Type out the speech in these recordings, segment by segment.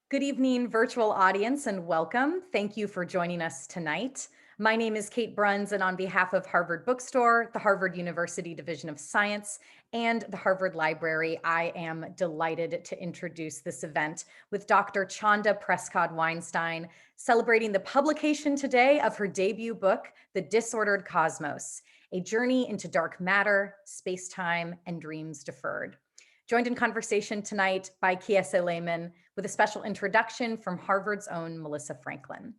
Good evening, virtual audience, and welcome. Thank you for joining us tonight. My name is Kate Bruns, and on behalf of Harvard Bookstore, the Harvard University Division of Science, and the Harvard Library, I am delighted to introduce this event with Dr. Chanda Prescod-Weinstein, celebrating the publication today of her debut book, The Disordered Cosmos, a journey into dark matter, space-time, and dreams deferred. Joined in conversation tonight by Kiese Laymon with a special introduction from Harvard's own Melissa Franklin.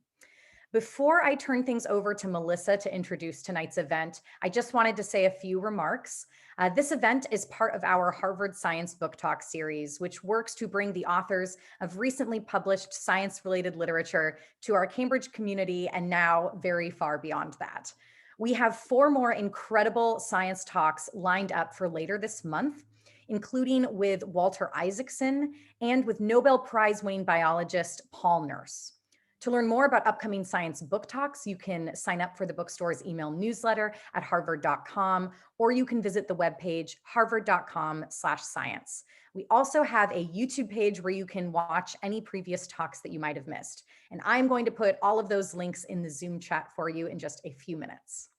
Before I turn things over to Melissa to introduce tonight's event, I just wanted to say a few remarks. This event is part of our Harvard Science Book Talk series, which works to bring the authors of recently published science-related literature to our Cambridge community and now very far beyond that. We have 4 more incredible science talks lined up for later this month, including with Walter Isaacson and with Nobel Prize winning biologist Paul Nurse. To learn more about upcoming science book talks, you can sign up for the bookstore's email newsletter at harvard.com, or you can visit the webpage harvard.com/science. We also have a YouTube page where you can watch any previous talks that you might have missed. And I'm going to put all of those links in the Zoom chat for you in just a few minutes.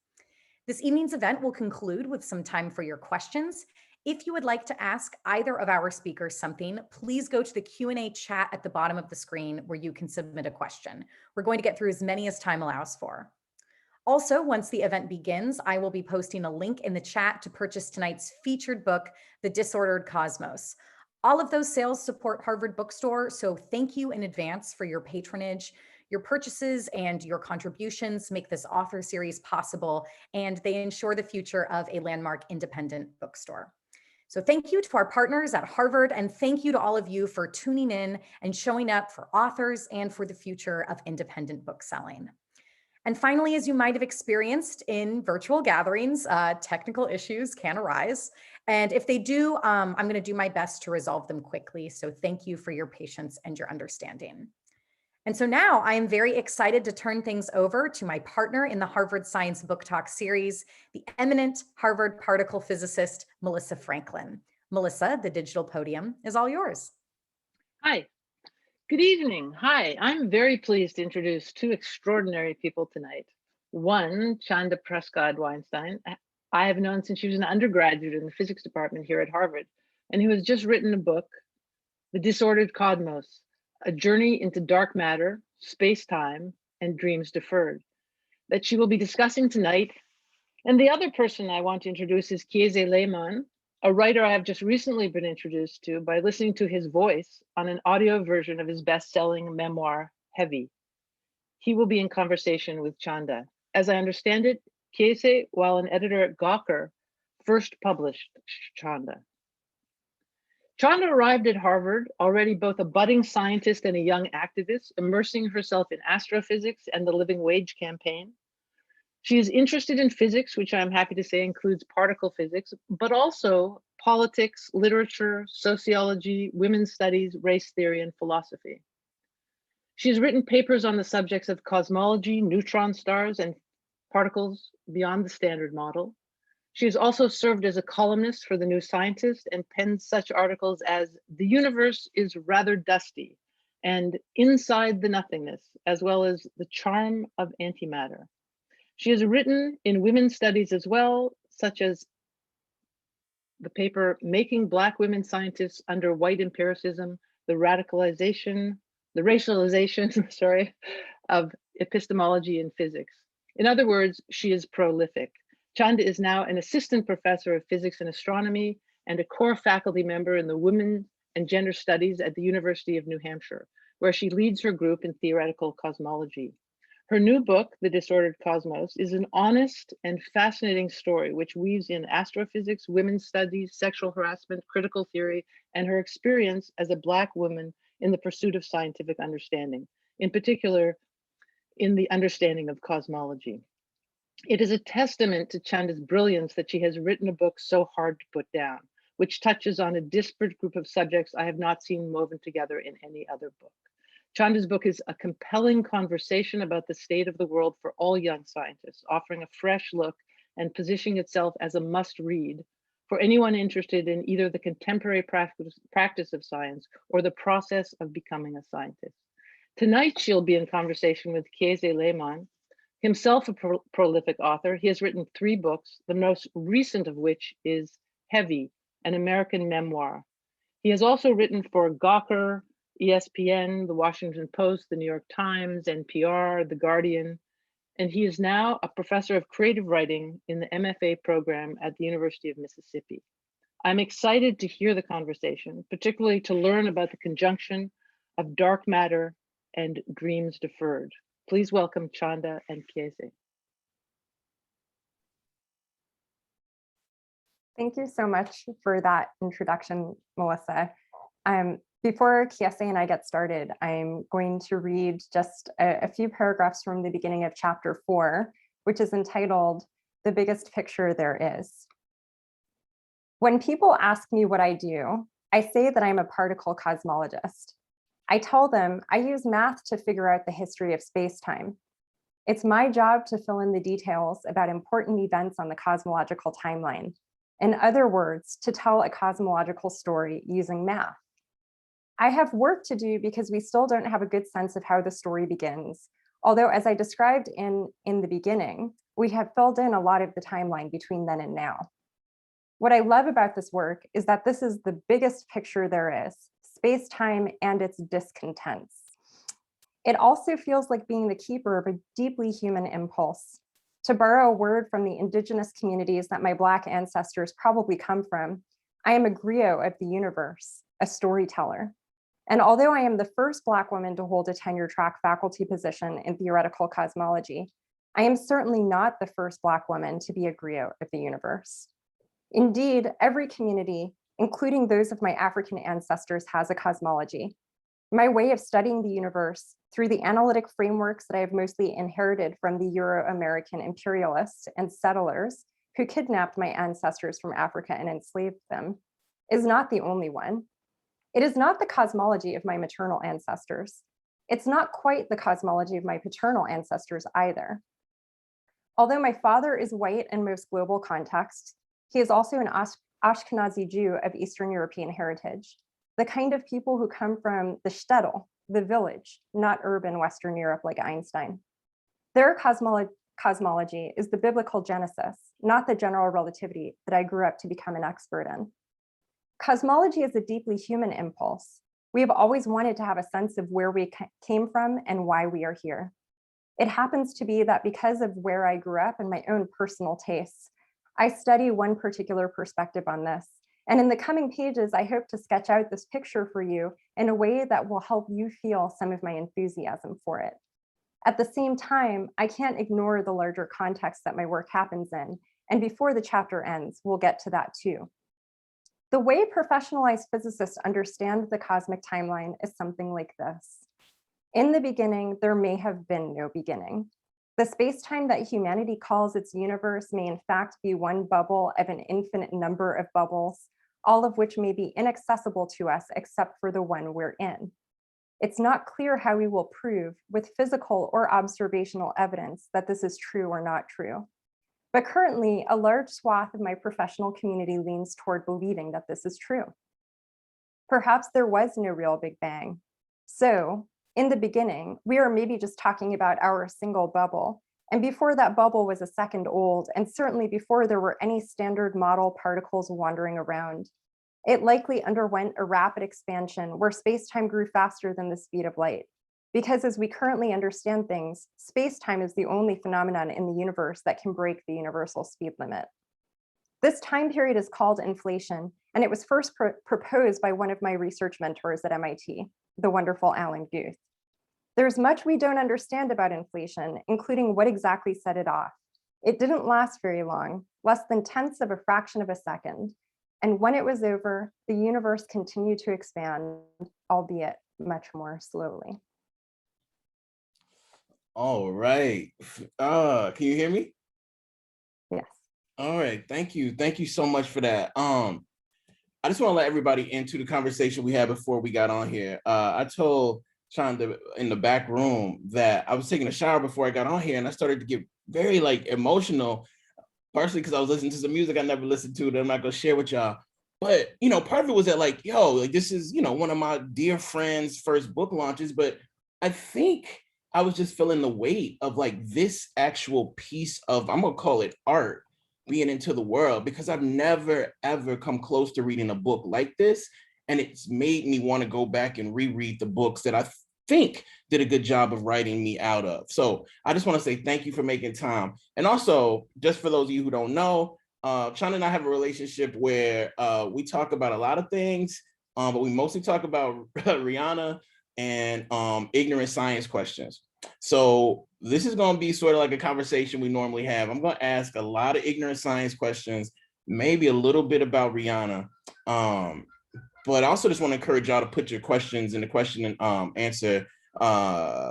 This evening's event will conclude with some time for your questions. If you would like to ask either of our speakers something, please go to the Q&A chat at the bottom of the screen where you can submit a question. We're going to get through as many as time allows for. Also, once the event begins, I will be posting a link in the chat to purchase tonight's featured book, The Disordered Cosmos. All of those sales support Harvard Bookstore, so thank you in advance for your patronage. Your purchases and your contributions make this author series possible, and they ensure the future of a landmark independent bookstore. So thank you to our partners at Harvard, and thank you to all of you for tuning in and showing up for authors and for the future of independent bookselling. And finally, as you might have experienced in virtual gatherings, technical issues can arise. And if they do, I'm going to do my best to resolve them quickly. So thank you for your patience and your understanding. And so now I am very excited to turn things over to my partner in the Harvard Science Book Talk series, the eminent Harvard particle physicist, Melissa Franklin. Melissa, the digital podium is all yours. Hi, good evening. Hi, I'm very pleased to introduce 2 extraordinary people tonight. One, Chanda Prescod-Weinstein, I have known since she was an undergraduate in the physics department here at Harvard, and who has just written a book, The Disordered Cosmos, a journey into dark matter, space-time, and dreams deferred, that she will be discussing tonight. And the other person I want to introduce is Kiese Laymon, a writer I have just recently been introduced to by listening to his voice on an audio version of his best-selling memoir, Heavy. He will be in conversation with Chanda. As I understand it, Kiese, while an editor at Gawker, first published Chanda. Chanda arrived at Harvard already both a budding scientist and a young activist, immersing herself in astrophysics and the living wage campaign. She is interested in physics, which I'm happy to say includes particle physics, but also politics, literature, sociology, women's studies, race theory, and philosophy. She has written papers on the subjects of cosmology, neutron stars, and particles beyond the standard model. She has also served as a columnist for The New Scientist and penned such articles as "The Universe is Rather Dusty" and "Inside the Nothingness," as well as "The Charm of Antimatter." She has written in women's studies as well, such as the paper "Making Black Women Scientists Under White Empiricism, the Racialization of Epistemology in Physics." In other words, she is prolific. Chanda is now an assistant professor of physics and astronomy and a core faculty member in the Women and Gender Studies at the University of New Hampshire, where she leads her group in theoretical cosmology. Her new book, The Disordered Cosmos, is an honest and fascinating story which weaves in astrophysics, women's studies, sexual harassment, critical theory, and her experience as a Black woman in the pursuit of scientific understanding, in particular in the understanding of cosmology. It is a testament to Chanda's brilliance that she has written a book so hard to put down, which touches on a disparate group of subjects I have not seen woven together in any other book. Chanda's book is a compelling conversation about the state of the world for all young scientists, offering a fresh look and positioning itself as a must-read for anyone interested in either the contemporary practice of science or the process of becoming a scientist. Tonight, she'll be in conversation with Kiese Laymon, himself a prolific author. He has written 3 books, the most recent of which is Heavy, an American Memoir. He has also written for Gawker, ESPN, The Washington Post, The New York Times, NPR, The Guardian, and he is now a professor of creative writing in the MFA program at the University of Mississippi. I'm excited to hear the conversation, particularly to learn about the conjunction of dark matter and dreams deferred. Please welcome Chanda and Kiese. Thank you so much for that introduction, Melissa. Before Kiese and I get started, I'm going to read just a few paragraphs from the beginning of chapter 4, which is entitled, "The Biggest Picture There Is." When people ask me what I do, I say that I'm a particle cosmologist. I tell them I use math to figure out the history of space-time. It's my job to fill in the details about important events on the cosmological timeline. In other words, to tell a cosmological story using math. I have work to do because we still don't have a good sense of how the story begins. Although, as I described in the beginning, we have filled in a lot of the timeline between then and now. What I love about this work is that this is the biggest picture there is, space-time and its discontents. It also feels like being the keeper of a deeply human impulse. To borrow a word from the indigenous communities that my Black ancestors probably come from, I am a griot of the universe, a storyteller. And although I am the first Black woman to hold a tenure-track faculty position in theoretical cosmology, I am certainly not the first Black woman to be a griot of the universe. Indeed, every community, including those of my African ancestors, has a cosmology. My way of studying the universe through the analytic frameworks that I have mostly inherited from the Euro-American imperialists and settlers who kidnapped my ancestors from Africa and enslaved them is not the only one. It is not the cosmology of my maternal ancestors. It's not quite the cosmology of my paternal ancestors either. Although my father is white in most global contexts, he is also an Ashkenazi Jew of Eastern European heritage, the kind of people who come from the shtetl, the village, not urban Western Europe like Einstein. Their cosmology is the biblical Genesis, not the general relativity that I grew up to become an expert in. Cosmology is a deeply human impulse. We have always wanted to have a sense of where we came from and why we are here. It happens to be that because of where I grew up and my own personal tastes, I study one particular perspective on this. And in the coming pages, I hope to sketch out this picture for you in a way that will help you feel some of my enthusiasm for it. At the same time, I can't ignore the larger context that my work happens in. And before the chapter ends, we'll get to that too. The way professionalized physicists understand the cosmic timeline is something like this. In the beginning, there may have been no beginning. The space-time that humanity calls its universe may in fact be one bubble of an infinite number of bubbles, all of which may be inaccessible to us except for the one we're in. It's not clear how we will prove with physical or observational evidence that this is true or not true. But currently, a large swath of my professional community leans toward believing that this is true. Perhaps there was no real Big Bang. So, in the beginning, we are maybe just talking about our single bubble. And before that bubble was a second old, and certainly before there were any standard model particles wandering around, it likely underwent a rapid expansion where space-time grew faster than the speed of light. Because as we currently understand things, space-time is the only phenomenon in the universe that can break the universal speed limit. This time period is called inflation, and it was first proposed by one of my research mentors at MIT, the wonderful Alan Guth. There's much we don't understand about inflation, including what exactly set it off. It didn't last very long, less than tenths of a fraction of a second. And when it was over, the universe continued to expand, albeit much more slowly. All right. Can you hear me? Yes. All right. Thank you. Thank you so much for that. I just want to let everybody into the conversation we had before we got on here. I told Chanda in the back room that I was taking a shower before I got on here, and I started to get very emotional partially because I was listening to some music I never listened to that I'm not gonna share with y'all. But you know, part of it was that like, yo, like this is, you know, one of my dear friends' first book launches, but I think I was just feeling the weight of like this actual piece of, I'm gonna call it art, being into the world, because I've never ever come close to reading a book like this. And it's made me want to go back and reread the books that I think did a good job of writing me out of. So I just want to say thank you for making time. And also, just for those of you who don't know, Chanda and I have a relationship where we talk about a lot of things, but we mostly talk about Rihanna and ignorant science questions. So this is going to be sort of like a conversation we normally have. I'm going to ask a lot of ignorant science questions, maybe a little bit about Rihanna. But I also just want to encourage y'all to put your questions in the question and answer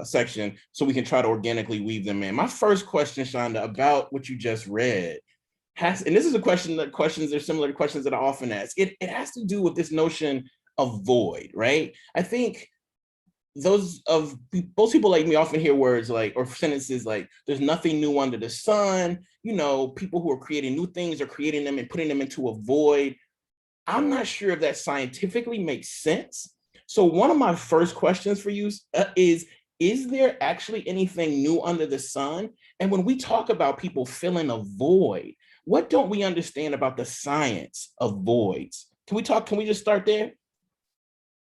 section so we can try to organically weave them in. My first question, Chanda, about what you just read, and this is a question that questions are similar to questions that I often ask. It has to do with this notion of void, right? I think most people like me often hear words like, or sentences like, there's nothing new under the sun. You know, people who are creating new things are creating them and putting them into a void. I'm not sure if that scientifically makes sense. So one of my first questions for you is there actually anything new under the sun? And when we talk about people filling a void, what don't we understand about the science of voids? Can we just start there?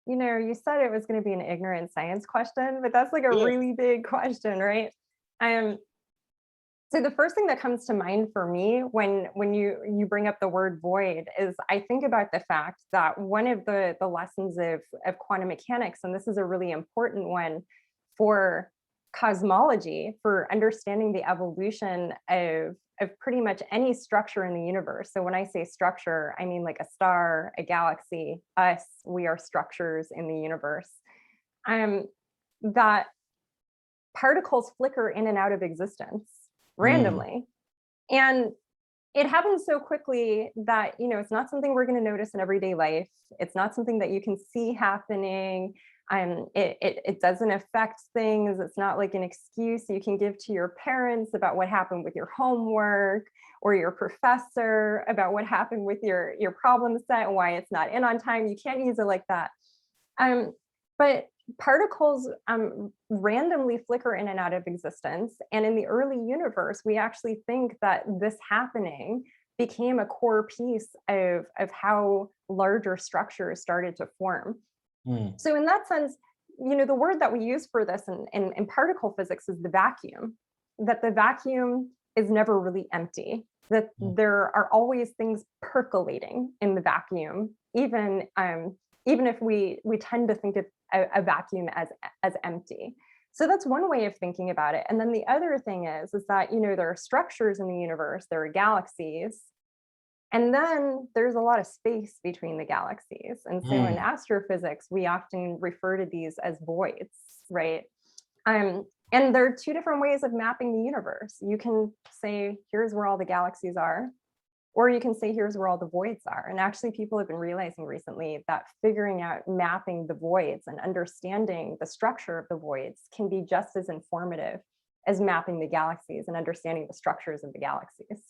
You know, you said it was going to be an ignorant science question, but that's like a really big question, right? So the first thing that comes to mind for me when you bring up the word void is I think about the fact that one of the lessons of quantum mechanics, and this is a really important one for cosmology, for understanding the evolution of pretty much any structure in the universe. So when I say structure, I mean like a star, a galaxy, us, we are structures in the universe. That particles flicker in and out of existence randomly. And it happens so quickly that, you know, it's not something we're going to notice in everyday life. It's not something that you can see happening. It doesn't affect things. It's not like an excuse you can give to your parents about what happened with your homework, or your professor about what happened with your problem set and why it's not in on time. You can't use it like that. But particles randomly flicker in and out of existence. And in the early universe, we actually think that this happening became a core piece of how larger structures started to form. So in that sense, you know, the word that we use for this in particle physics is the vacuum, that the vacuum is never really empty, that there are always things percolating in the vacuum, even if we tend to think of a vacuum as empty. So that's one way of thinking about it. And then the other thing is that, you know, there are structures in the universe, there are galaxies, and then there's a lot of space between the galaxies. And so in astrophysics, we often refer to these as voids, right? And there are two different ways of mapping the universe. You can say, here's where all the galaxies are, or you can say, here's where all the voids are. And actually, people have been realizing recently that figuring out mapping the voids and understanding the structure of the voids can be just as informative as mapping the galaxies and understanding the structures of the galaxies.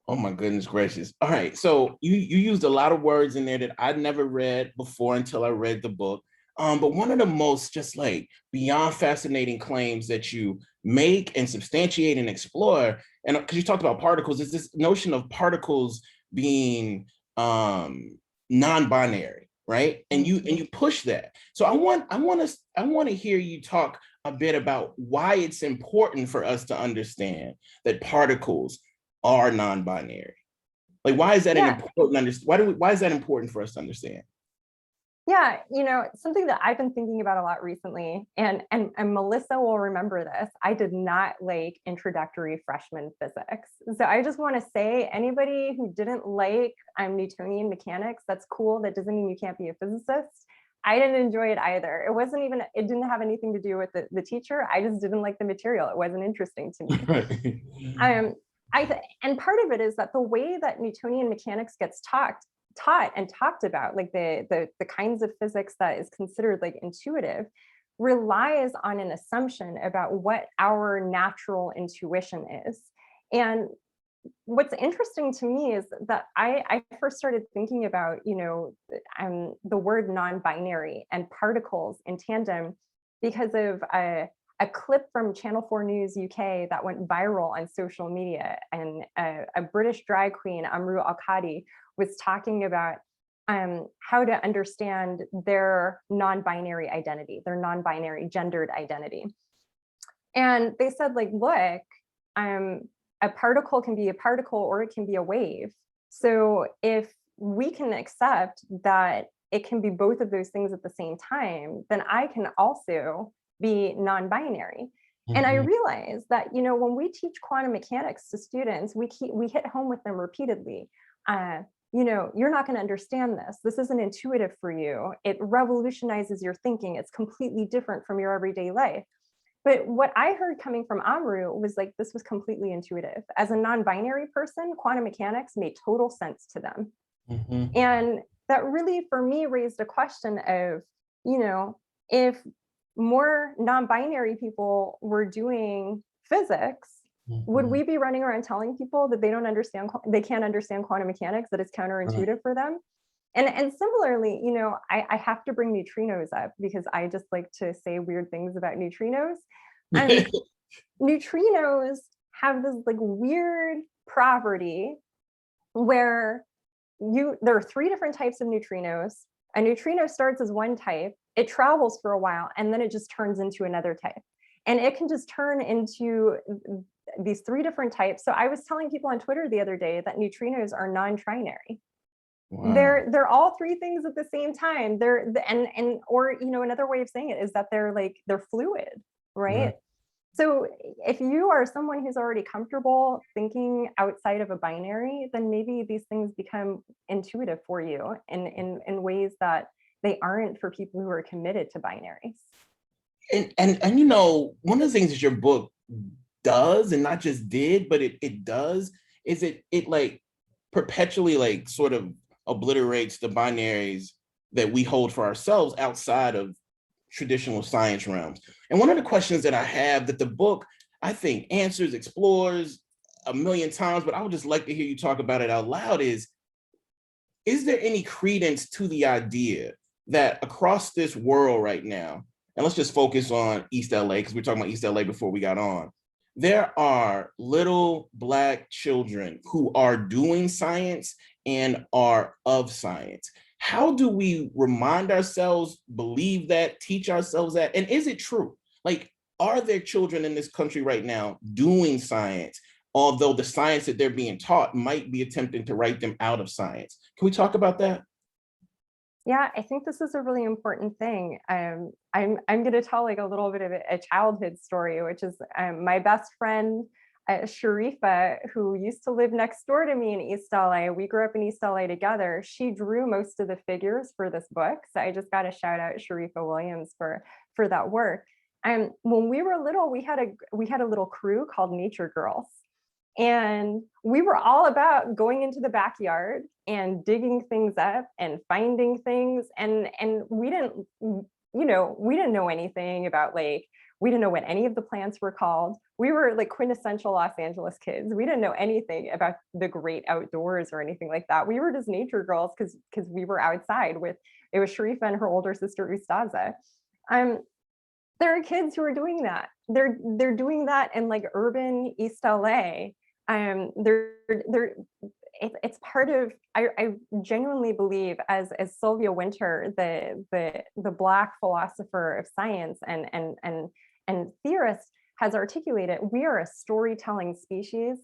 Oh my goodness gracious. All right. So you used a lot of words in there that I'd never read before until I read the book. But one of the most just like beyond fascinating claims that you make and substantiate and explore, and because you talked about particles, is this notion of particles being non-binary, right? And you push that. So I want to hear you talk a bit about why it's important for us to understand that particles are non-binary. Like, why is that why is that important for us to understand? Yeah, you know, something that I've been thinking about a lot recently, and Melissa will remember this, I did not like introductory freshman physics. So I just want to say, anybody who didn't like Newtonian mechanics, that's cool. That doesn't mean you can't be a physicist. I didn't enjoy it either. It didn't have anything to do with the teacher. I just didn't like the material. It wasn't interesting to me. And part of it is that the way that Newtonian mechanics gets taught and talked about, like the kinds of physics that is considered like intuitive, relies on an assumption about what our natural intuition is. And what's interesting to me is that I first started thinking about, the word non-binary and particles in tandem because of a clip from Channel 4 News UK that went viral on social media. And a British drag queen, Amru Al-Qadi, was talking about how to understand their non-binary identity, their non-binary gendered identity. And they said, like, look, a particle can be a particle or it can be a wave. So if we can accept that it can be both of those things at the same time, then I can also be non-binary. And I realized that, when we teach quantum mechanics to students, we hit home with them repeatedly. You're not going to understand this. This isn't intuitive for you. It revolutionizes your thinking. It's completely different from your everyday life. But what I heard coming from Amru was like, this was completely intuitive. As a non-binary person, quantum mechanics made total sense to them. And that really, for me, raised a question of, if more non-binary people were doing physics, would we be running around telling people that they can't understand quantum mechanics, that it's counterintuitive for them? And similarly, I have to bring neutrinos up because I just like to say weird things about neutrinos. Neutrinos have this like weird property where there are 3 different types of neutrinos. A neutrino starts as one type, it travels for a while, and then it just turns into another type. And it can just turn into these 3 different types. So I was telling people on Twitter the other day that neutrinos are non-trinary. Wow. They're all 3 things at the same time. Or another way of saying it is that they're fluid, right? Yeah. So if you are someone who's already comfortable thinking outside of a binary, then maybe these things become intuitive for you in ways that they aren't for people who are committed to binaries. And one of the things that your book does, and not just did, but it does, is it like perpetually like sort of obliterates the binaries that we hold for ourselves outside of traditional science realms. And one of the questions that I have that the book, I think, answers, explores a million times, but I would just like to hear you talk about it out loud is there any credence to the idea that across this world right now, and let's just focus on East LA, because we were talking about East LA before we got on, there are little Black children who are doing science and are of science. How do we remind ourselves, believe that, teach ourselves that? And is it true? Like, are there children in this country right now doing science, although the science that they're being taught might be attempting to write them out of science? Can we talk about that? Yeah, I think this is a really important thing. I'm going to tell like a little bit of a childhood story, which is my best friend, Sharifa, who used to live next door to me in East LA. We grew up in East LA together. She drew most of the figures for this book. So I just got to shout out Sharifa Williams for that work. When we were little, we had a little crew called Nature Girls. And we were all about going into the backyard and digging things up and finding things. And we didn't know anything about we didn't know what any of the plants were called. We were like quintessential Los Angeles kids. We didn't know anything about the great outdoors or anything like that. We were just nature girls because we were outside it was Sharifa and her older sister Ustaza. There are kids who are doing that. They're doing that in like urban East LA. It's part of, I genuinely believe, as Sylvia Wynter, the Black philosopher of science and theorist, has articulated, we are a storytelling species,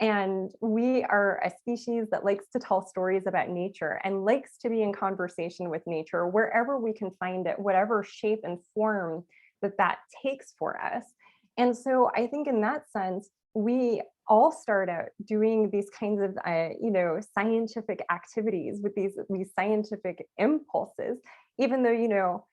and we are a species that likes to tell stories about nature and likes to be in conversation with nature wherever we can find it, whatever shape and form that takes for us. And so I think in that sense, we all start out doing these kinds of, scientific activities with these scientific impulses, even though,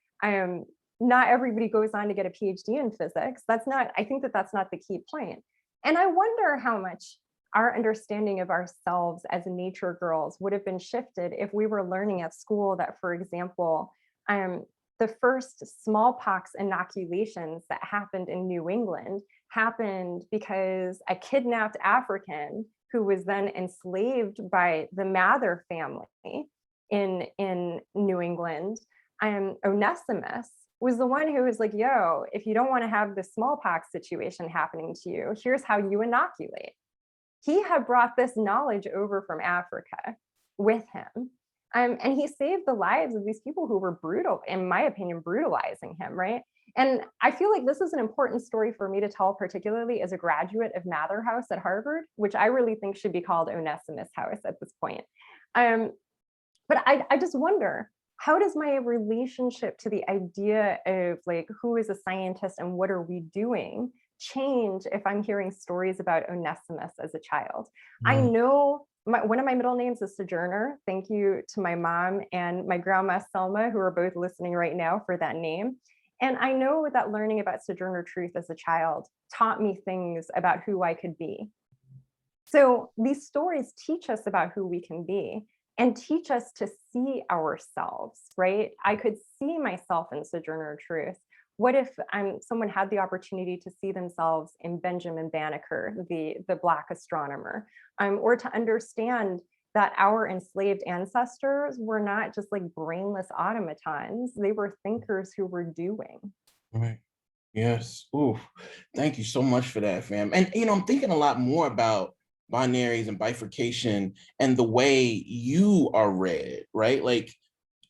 not everybody goes on to get a PhD in physics. I think that's not the key point. And I wonder how much our understanding of ourselves as nature girls would have been shifted if we were learning at school that, for example, the first smallpox inoculations that happened in New England happened because a kidnapped African who was then enslaved by the Mather family in New England, Onesimus was the one who was like, yo, if you don't want to have the smallpox situation happening to you, here's how you inoculate. He had brought this knowledge over from Africa with him. And he saved the lives of these people who were brutal, in my opinion, brutalizing him, right? And I feel like this is an important story for me to tell, particularly as a graduate of Mather House at Harvard, which I really think should be called Onesimus House at this point. But I just wonder, how does my relationship to the idea of like, who is a scientist and what are we doing change if I'm hearing stories about Onesimus as a child? I know one of my middle names is Sojourner. Thank you to my mom and my grandma Selma, who are both listening right now, for that name. And I know that learning about Sojourner Truth as a child taught me things about who I could be. So these stories teach us about who we can be and teach us to see ourselves, right? I could see myself in Sojourner Truth. What if someone had the opportunity to see themselves in Benjamin Banneker, the Black astronomer, or to understand that our enslaved ancestors were not just like brainless automatons, they were thinkers who were doing. Right. Yes. Ooh, thank you so much for that, fam. And, I'm thinking a lot more about binaries and bifurcation and the way you are read, right? Like,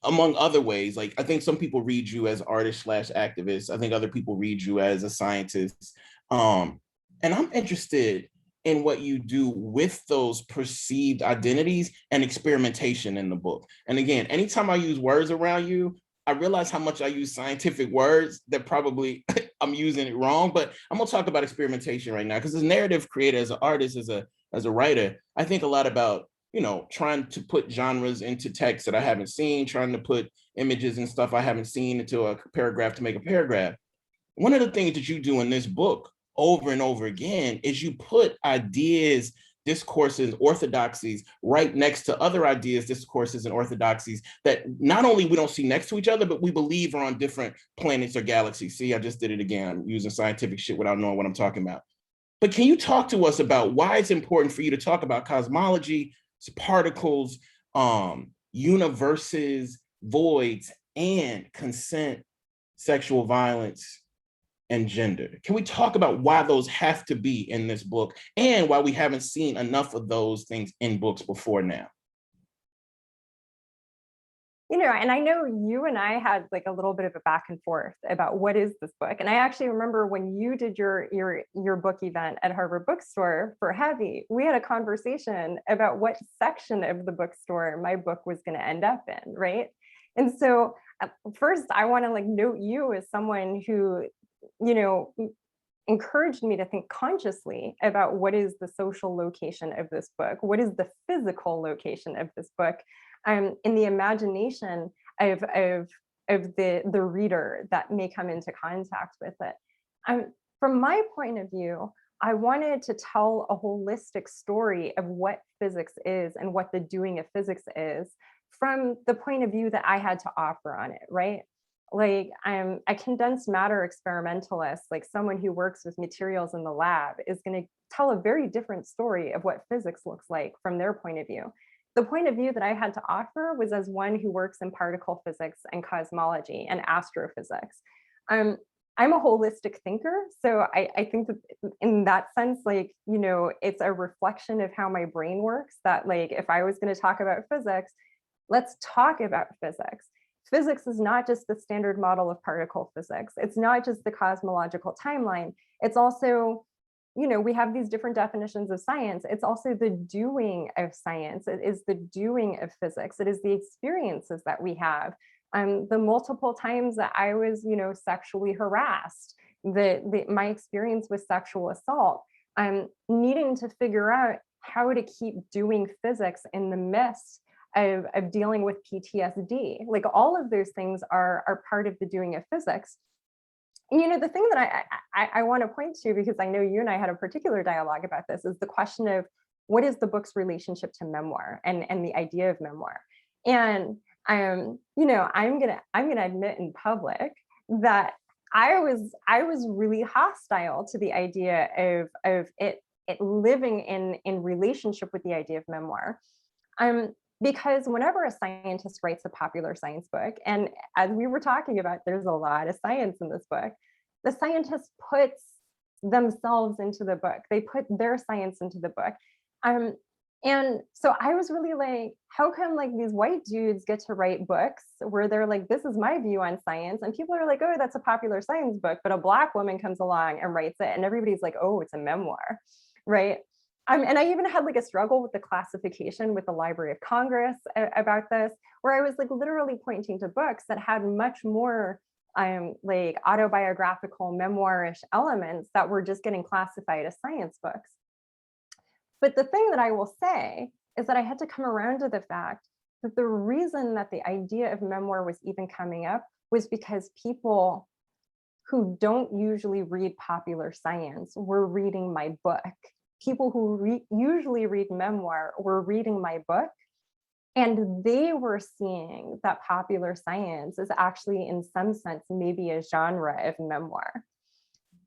among other ways, like I think some people read you as artist / activist. I think other people read you as a scientist. And I'm interested in what you do with those perceived identities and experimentation in the book. And again, anytime I use words around you, I realize how much I use scientific words that probably I'm using it wrong, but I'm gonna talk about experimentation right now because as a narrative creator, as an artist, as a writer, I think a lot about trying to put genres into text that I haven't seen, trying to put images and stuff I haven't seen into a paragraph to make a paragraph. One of the things that you do in this book over and over again is you put ideas, discourses, orthodoxies right next to other ideas, discourses, and orthodoxies that not only we don't see next to each other, but we believe are on different planets or galaxies. See, I just did it again. I'm using scientific shit without knowing what I'm talking about. But can you talk to us about why it's important for you to talk about cosmology, particles, universes, voids, and consent, sexual violence, and gender? Can we talk about why those have to be in this book and why we haven't seen enough of those things in books before now? And I know you and I had like a little bit of a back and forth about what is this book. And I actually remember when you did your book event at Harvard Bookstore for Heavy, we had a conversation about what section of the bookstore my book was going to end up in, right? And so first, I want to like note you as someone who, encouraged me to think consciously about what is the social location of this book, what is the physical location of this book, in the imagination of the reader that may come into contact with it. From my point of view, I wanted to tell a holistic story of what physics is and what the doing of physics is from the point of view that I had to offer on it, right? Like I'm a condensed matter experimentalist, like someone who works with materials in the lab is going to tell a very different story of what physics looks like from their point of view. The point of view that I had to offer was as one who works in particle physics and cosmology and astrophysics. I'm a holistic thinker. So I think that in that sense, like, it's a reflection of how my brain works, that like, if I was going to talk about physics, let's talk about physics. Physics is not just the standard model of particle physics. It's not just the cosmological timeline. It's also, we have these different definitions of science. It's also the doing of science. It is the doing of physics. It is the experiences that we have. The multiple times that I was, sexually harassed, my experience with sexual assault, needing to figure out how to keep doing physics in the midst of dealing with PTSD. Like all of those things are part of the doing of physics. And the thing that I want to point to, because I know you and I had a particular dialogue about this, is the question of what is the book's relationship to memoir and the idea of memoir. And I'm gonna admit in public that I was really hostile to the idea of it living in relationship with the idea of memoir. Because whenever a scientist writes a popular science book, and as we were talking about, there's a lot of science in this book, the scientist puts themselves into the book. They put their science into the book. And so I was really like, how come like these white dudes get to write books where they're like, this is my view on science, and people are like, oh, that's a popular science book, but a Black woman comes along and writes it and everybody's like, oh, it's a memoir, right? And I even had like a struggle with the classification with the Library of Congress about this, where I was like literally pointing to books that had much more like autobiographical memoirish elements that were just getting classified as science books. But the thing that I will say is that I had to come around to the fact that the reason that the idea of memoir was even coming up was because people who don't usually read popular science were reading my book. People who usually read memoir were reading my book, and they were seeing that popular science is actually, in some sense, maybe a genre of memoir.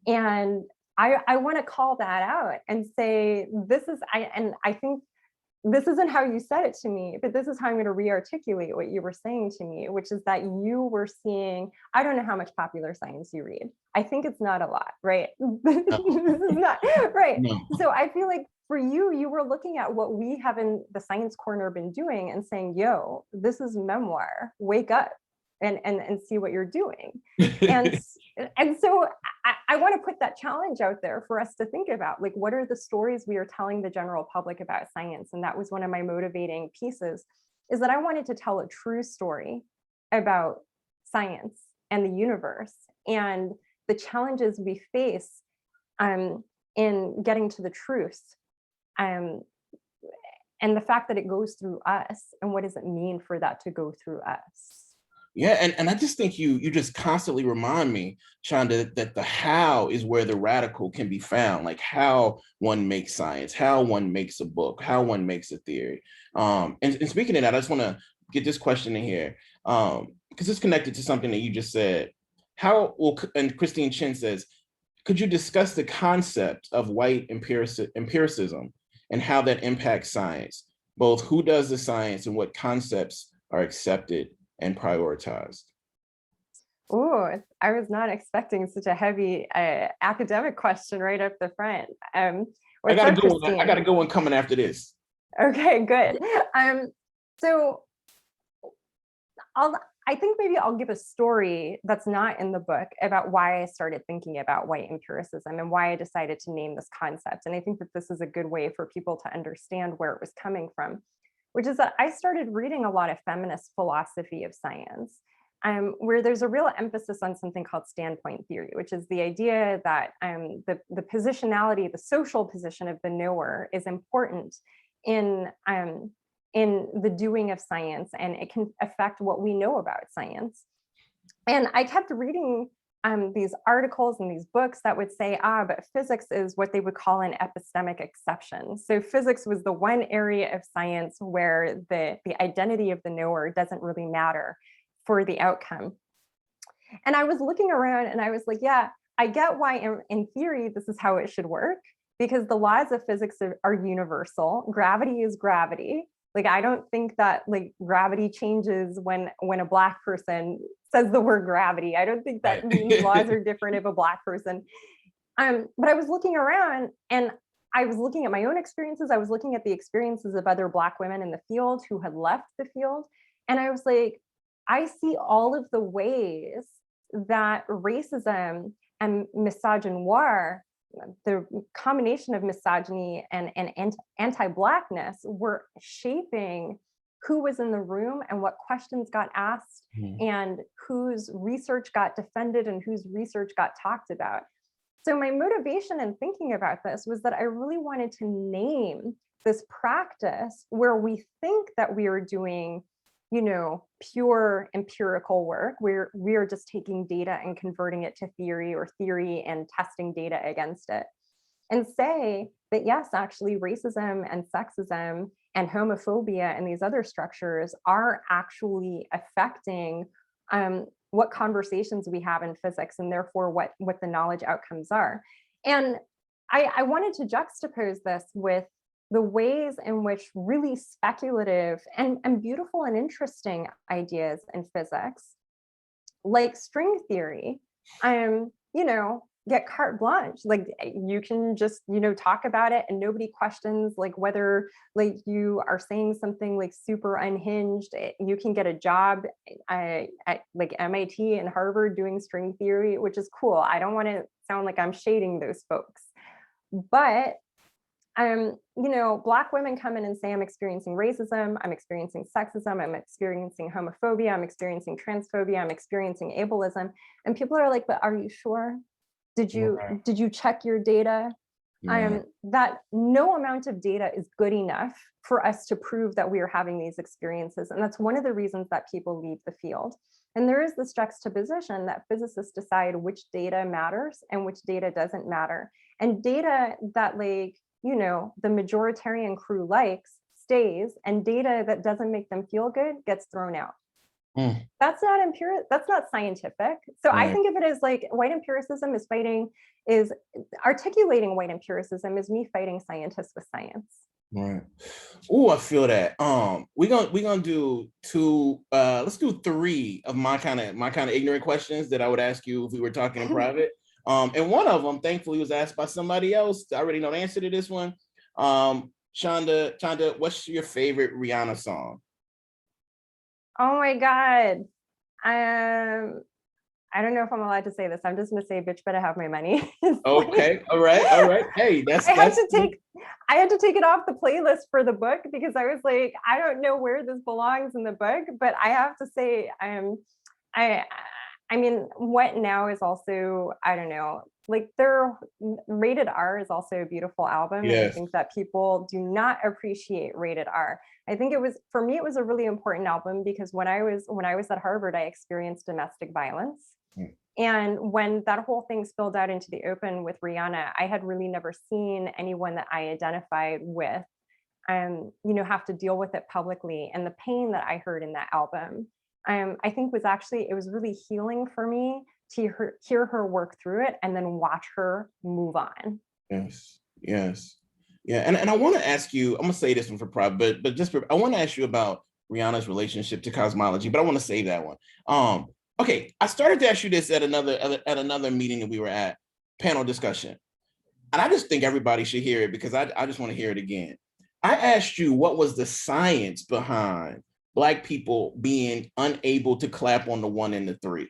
And I want to call that out and say, I think this isn't how you said it to me, but this is how I'm going to re-articulate what you were saying to me, which is that you were seeing, I don't know how much popular science you read. I think it's not a lot, right? This is not, right. No. So I feel like for you, you were looking at what we have in the Science Corner been doing and saying, yo, this is memoir, wake up and see what you're doing. And so I want to put that challenge out there for us to think about, like, what are the stories we are telling the general public about science? And that was one of my motivating pieces, is that I wanted to tell a true story about science and the universe and the challenges we face in getting to the truth, and the fact that it goes through us, and what does it mean for that to go through us? Yeah, and I just think you just constantly remind me, Chanda, that the how is where the radical can be found, like how one makes science, how one makes a book, how one makes a theory. And speaking of that, I just want to get this question in here, because it's connected to something that you just said. And Christine Chen says, could you discuss the concept of white empiricism and how that impacts science, both who does the science and what concepts are accepted and prioritized? Oh, I was not expecting such a heavy academic question right up the front. I got a good one coming after this. Okay, good. So I think maybe I'll give a story that's not in the book about why I started thinking about white empiricism and why I decided to name this concept. And I think that this is a good way for people to understand where it was coming from, which is that I started reading a lot of feminist philosophy of science, where there's a real emphasis on something called standpoint theory, which is the idea that the positionality, the social position of the knower is important in the doing of science, and it can affect what we know about science. And I kept reading these articles and these books that would say, but physics is what they would call an epistemic exception. So physics was the one area of science where the identity of the knower doesn't really matter for the outcome. And I was looking around and I was like, yeah, I get why in theory, this is how it should work, because the laws of physics are universal. Gravity is gravity. Like, I don't think that like gravity changes when a Black person says the word gravity. I don't think that means laws are different if a Black person. But I was looking around and I was looking at my own experiences. I was looking at the experiences of other Black women in the field who had left the field. And I was like, I see all of the ways that racism and misogynoir, the combination of misogyny and anti-Blackness, were shaping who was in the room and what questions got asked, and whose research got defended and whose research got talked about. So my motivation in thinking about this was that I really wanted to name this practice where we think that we are doing, pure empirical work, where we are just taking data and converting it to theory, or theory and testing data against it, and say that yes, actually racism and sexism and homophobia and these other structures are actually affecting what conversations we have in physics, and therefore what the knowledge outcomes are. And I wanted to juxtapose this with the ways in which really speculative and beautiful and interesting ideas in physics, like string theory, get carte blanche. Like you can just, talk about it and nobody questions like whether like you are saying something like super unhinged. You can get a job at like MIT and Harvard doing string theory, which is cool. I don't want to sound like I'm shading those folks, but Black women come in and say, I'm experiencing racism, I'm experiencing sexism, I'm experiencing homophobia, I'm experiencing transphobia, I'm experiencing ableism. And people are like, but are you sure? Did you check your data? That no amount of data is good enough for us to prove that we are having these experiences. And that's one of the reasons that people leave the field. And there is this juxtaposition that physicists decide which data matters and which data doesn't matter. And data that the majoritarian crew likes stays, and data that doesn't make them feel good gets thrown out. That's not empirical. That's not scientific. So I think of it as like white empiricism is articulating white empiricism is me fighting scientists with science. Right. Oh, I feel that. We're gonna do two. Let's do three of my kind of ignorant questions that I would ask you if we were talking in private. And one of them, thankfully, was asked by somebody else. I already know the answer to this one. Chanda, what's your favorite Rihanna song? Oh my God. I don't know if I'm allowed to say this. I'm just gonna say, bitch, better have my money. Okay, all right. Hey, I had to take it off the playlist for the book because I was like, I don't know where this belongs in the book, but I have to say, I mean, What Now is also, I don't know, like Rated R is also a beautiful album. Yes. And I think that people do not appreciate Rated R. I think for me, it was a really important album because when I was at Harvard, I experienced domestic violence. And when that whole thing spilled out into the open with Rihanna, I had really never seen anyone that I identified with, have to deal with it publicly. And the pain that I heard in that album, I think it was really healing for me to hear her work through it and then watch her move on. Yes. Yeah. And I want to ask you, I'm gonna say this one for private, but I want to ask you about Rihanna's relationship to cosmology, but I want to save that one. Okay, I started to ask you this at another meeting that we were at, panel discussion. And I just think everybody should hear it because I just want to hear it again. I asked you what was the science behind Black people being unable to clap on the 1 and the 3.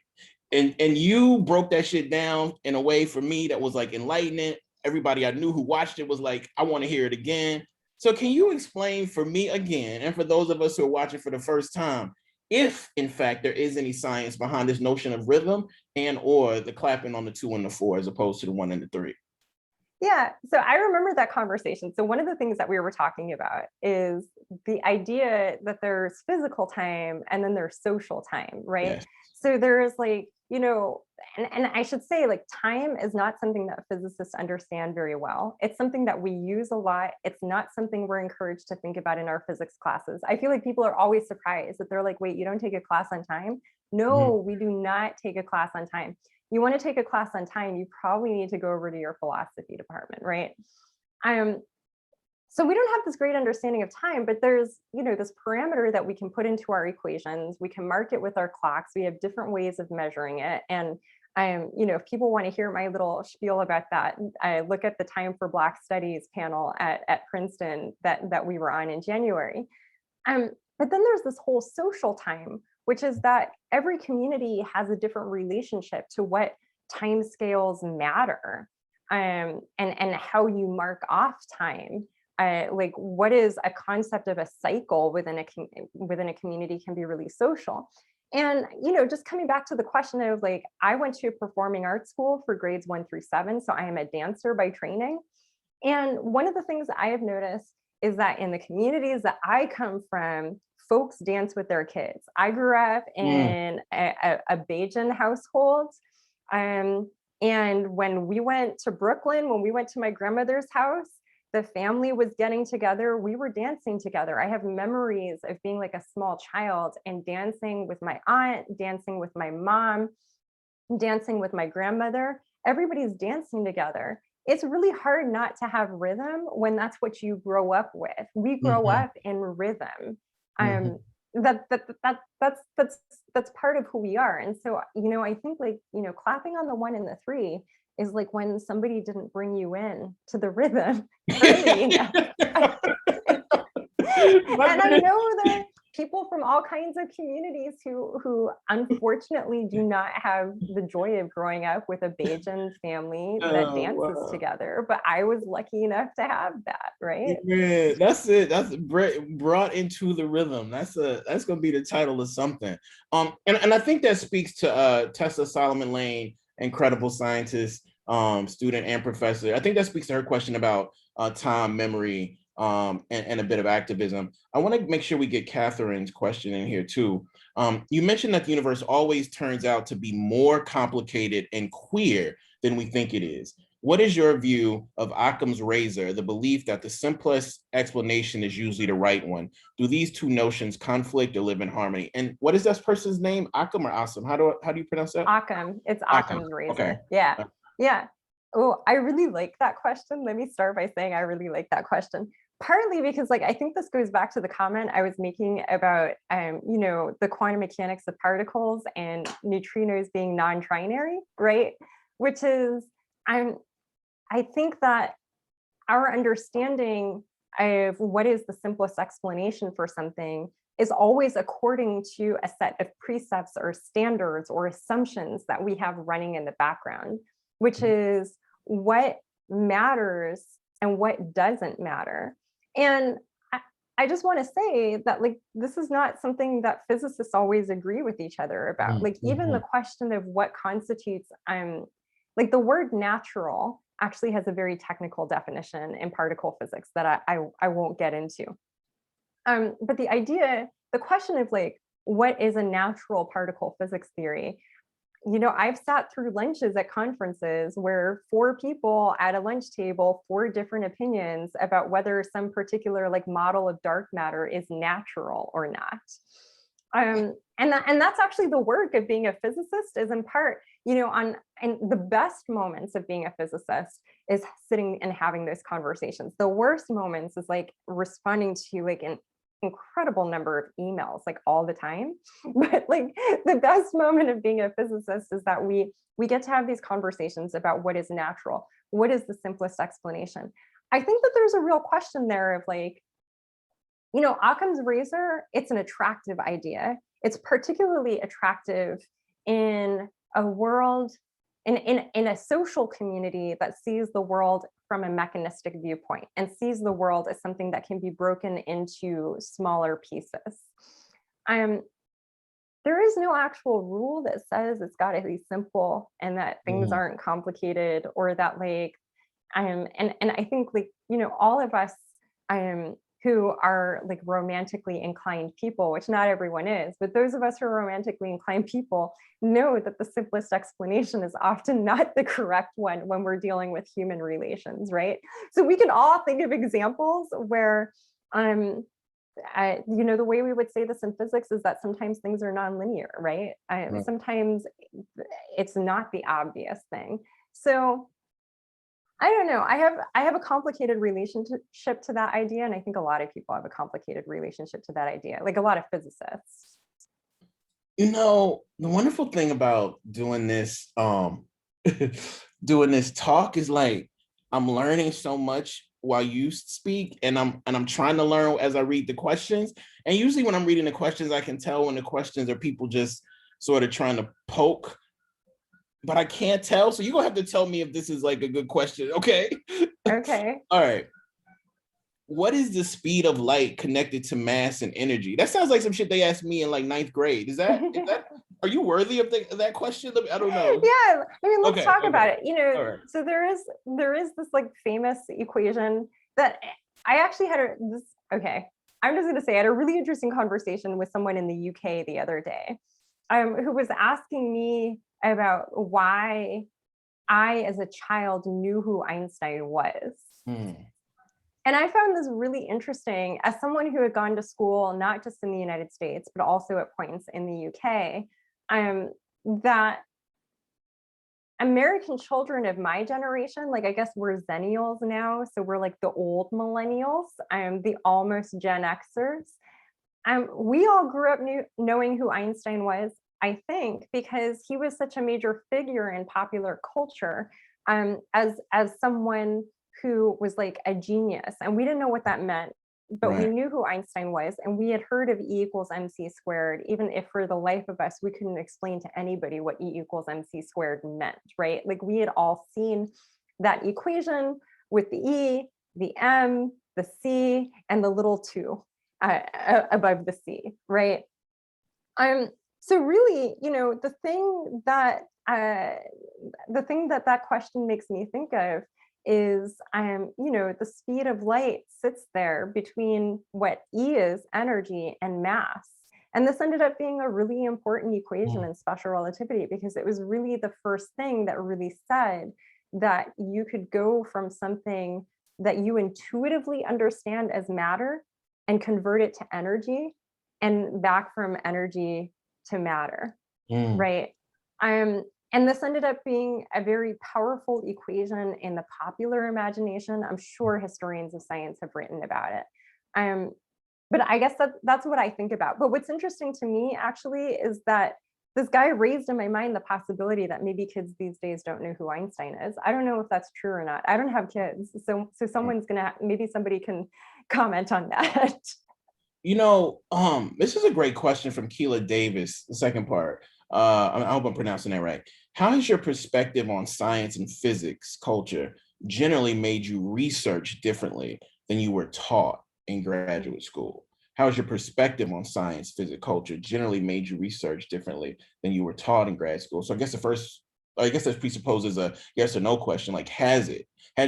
And you broke that shit down in a way for me that was like enlightening. Everybody I knew who watched it was like, I want to hear it again. So can you explain for me again, and for those of us who are watching for the first time, if in fact there is any science behind this notion of rhythm and or the clapping on the 2 and the 4 as opposed to the 1 and the 3? Yeah, so I remember that conversation. So one of the things that we were talking about is the idea that there's physical time and then there's social time, right? Yes. So there's like, and I should say like time is not something that physicists understand very well. It's something that we use a lot. It's not something we're encouraged to think about in our physics classes. I feel like people are always surprised that they're like, wait, you don't take a class on time? No, we do not take a class on time. You want to take a class on time, you probably need to go over to your philosophy department, right? So we don't have this great understanding of time, but there's, this parameter that we can put into our equations. We can mark it with our clocks. We have different ways of measuring it. And if people want to hear my little spiel about that, I look at the Time for Black Studies panel at Princeton that we were on in January. But then there's this whole social time, which is that every community has a different relationship to what timescales matter, and how you mark off time. Like what is a concept of a cycle within a community can be really social. And, just coming back to the question of like, I went to a performing arts school for grades 1 through 7. So I am a dancer by training. And one of the things I have noticed is that in the communities that I come from, folks dance with their kids. I grew up in a Bajan household. And when we went to Brooklyn, when we went to my grandmother's house, the family was getting together. We were dancing together. I have memories of being like a small child and dancing with my aunt, dancing with my mom, dancing with my grandmother. Everybody's dancing together. it's really hard not to have rhythm when that's what you grow up with. We grow up in rhythm. That's part of who we are. And so, I think like, clapping on the 1 and the 3 is like when somebody didn't bring you in to the rhythm early enough. And I know that people from all kinds of communities who unfortunately do not have the joy of growing up with a Bajan family that dances together, but I was lucky enough to have that, right? Yeah, that's it. That's brought into the rhythm. That's gonna be the title of something. And I think that speaks to Tessa Solomon Lane, incredible scientist, student and professor. I think that speaks to her question about time, memory, and a bit of activism. I want to make sure we get Catherine's question in here too. You mentioned that the universe always turns out to be more complicated and queer than we think it is. What is your view of Occam's razor, the belief that the simplest explanation is usually the right one? Do these two notions conflict or live in harmony? And what is that person's name? Occam or Assam? How do you pronounce that? Occam. It's Occam's razor. Okay. Yeah. Yeah. Oh, I really like that question. Let me start by saying I really like that question. Partly because I think this goes back to the comment I was making about, the quantum mechanics of particles and neutrinos being non-trinary, right? Which is, I think that our understanding of what is the simplest explanation for something is always according to a set of precepts or standards or assumptions that we have running in the background, which is what matters and what doesn't matter. And I just want to say that this is not something that physicists always agree with each other about. Even the question of what constitutes, the word natural actually has a very technical definition in particle physics that I won't get into. But the question of what is a natural particle physics theory? I've sat through lunches at conferences where 4 people at a lunch table, 4 different opinions about whether some particular model of dark matter is natural or not. And that's actually the work of being a physicist, is in part, and the best moments of being a physicist is sitting and having those conversations. The worst moments is responding to an incredible number of emails all the time. But the best moment of being a physicist is that we get to have these conversations about what is natural, what is the simplest explanation. I think that there's a real question there of Occam's razor, it's an attractive idea. It's particularly attractive in a world, in a social community that sees the world from a mechanistic viewpoint and sees the world as something that can be broken into smaller pieces. There is no actual rule that says it's got to be simple and that things aren't complicated, or that and I think all of us who are romantically inclined people, which not everyone is, but those of us who are romantically inclined people know that the simplest explanation is often not the correct one when we're dealing with human relations, right? So we can all think of examples where, the way we would say this in physics is that sometimes things are nonlinear, right? Sometimes it's not the obvious thing. So I don't know. I have a complicated relationship to that idea, and I think a lot of people have a complicated relationship to that idea, a lot of physicists. The wonderful thing about doing this, doing this talk is I'm learning so much while you speak, and I'm trying to learn as I read the questions. And usually when I'm reading the questions, I can tell when the questions are people just sort of trying to poke, but I can't tell. So you're gonna have to tell me if this is a good question. Okay. Okay. All right. What is the speed of light connected to mass and energy? That sounds like some shit they asked me in 9th grade. Is that are you worthy of that question? I don't know. Yeah, let's talk about it. Right. So there is this famous equation that I actually had okay. I'm just gonna say I had a really interesting conversation with someone in the UK the other day, who was asking me about why I, as a child, knew who Einstein was. And I found this really interesting as someone who had gone to school, not just in the United States, but also at points in the UK, that American children of my generation, like I guess we're Zennials now, so we're like the old millennials, the almost Gen Xers. We all grew up knowing who Einstein was, I think, because he was such a major figure in popular culture, as someone who was like a genius, and we didn't know what that meant, but we Right. knew who Einstein was, and we had heard of E equals MC squared, even if for the life of us, we couldn't explain to anybody what E equals MC squared meant, right? Like we had all seen that equation with the E, the M, the C, and the little 2 above the C, right? So really, the thing that that question makes me think of is, the speed of light sits there between what E is, energy, and mass. And this ended up being a really important equation in special relativity, because it was really the first thing that really said that you could go from something that you intuitively understand as matter and convert it to energy, and back from energy to matter, Mm. right? And this ended up being a very powerful equation in the popular imagination. I'm sure historians of science have written about it. But I guess that's what I think about. But what's interesting to me actually is that this guy raised in my mind the possibility that maybe kids these days don't know who Einstein is. I don't know if that's true or not. I don't have kids, so someone's gonna, maybe somebody can comment on that. This is a great question from Keela Davis, the second part. I hope I'm pronouncing that right. How has your perspective on science and physics culture generally made you research differently than you were taught in graduate school? How has your perspective on science, physics, culture generally made you research differently than you were taught in grad school? So I guess that presupposes a yes or no question. Like, has